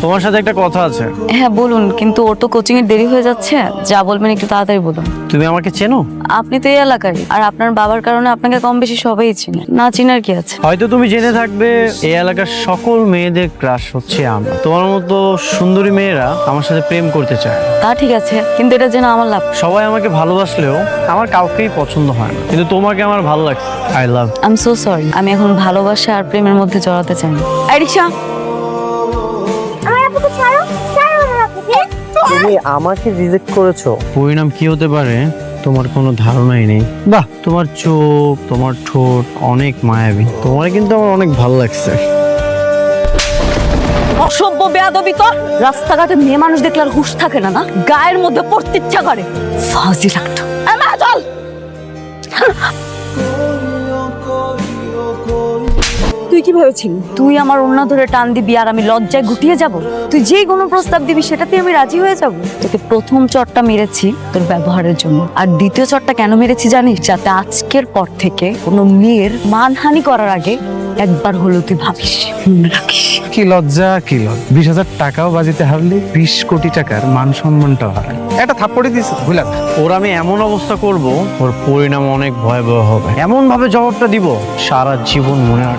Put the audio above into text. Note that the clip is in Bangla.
তোমার সাথে একটা কথা আছে। হ্যাঁ বলুন, কিন্তু ওর তো কোচিং এর দেরি হয়ে যাচ্ছে, যা বলবেন একটু তাড়াতাড়ি বলুন। তুমি আমাকে চেনো? আপনি তো এই এলাকারই, আর আপনার বাবার কারণে আপনাকে কম বেশি সবাই চিনে, না চিনার কি আছে। হয়তো তুমি জেনে থাকবে এই এলাকার সকল মেয়েদের ক্রাশ হচ্ছে আমি। তোমার মতো সুন্দরী মেয়েরা আমার সাথে প্রেম করতে চায়। তা ঠিক আছে, কিন্তু এটা জেনে আমার লাভ। সবাই আমাকে ভালোবাসলেও আমার কাউকেই পছন্দ হয় না, কিন্তু তোমাকে আমার ভালো লাগছে। I love. I am so sorry, আমি এখন ভালোবাসা আর প্রেমের মধ্যে জড়াতে চাই না। এই রিকশা, আমার আপুকে ছাড়ো, ছাড়ো আমার আপুকে। তুমি আমাকে রিজেক্ট করেছো, পরিণাম কি হতে পারে তোমার কোনো ধারণাই নেই। বাহ, তোমার চোখ, তোমার ঠোঁট অনেক মায়াবী। তোমার কিন্তু আমার অনেক ভালো লাগছে। অসভ্য বেয়াদবি তো। রাস্তাঘাটে মেয়ে মানুষ দেখলে আর হুঁশ থাকে না, না গায়ের মধ্যে পড়তে ইচ্ছা করে। ফাজিল একটা। চল। তুই কি ভেবেছিস তুই আমার অন্য ধরে টান দিবি আর আমি লজ্জায় গুটিয়ে যাব? তুই যেই কোনো প্রস্তাব দিবি সেটাতে আমি রাজি হয়ে যাব। তোকে প্রথম চটটা মেরেছি তোর ব্যবহারের জন্য, আর দ্বিতীয় চটটা কেন মেরেছি জানিস? যাতে আজকের পর থেকে কোনো মেয়ের মানহানি করার আগে একবার হলেও তুই ভাবিস, মনে রাখিস। কি লজ্জা, কি লজ্জা। 20,000 টাকাও বাজিতে হারলে 20 কোটি টাকার মান সম্মানটাও হারায়। একটা থাপ্পড়ে দিয়েছে, ভুলা। ওর আমি এমন অবস্থা করব, ওর পরিণাম অনেক ভয়াবহ হবে। এমন ভাবে জবাবটা দিব সারা জীবন মনে রাখবে।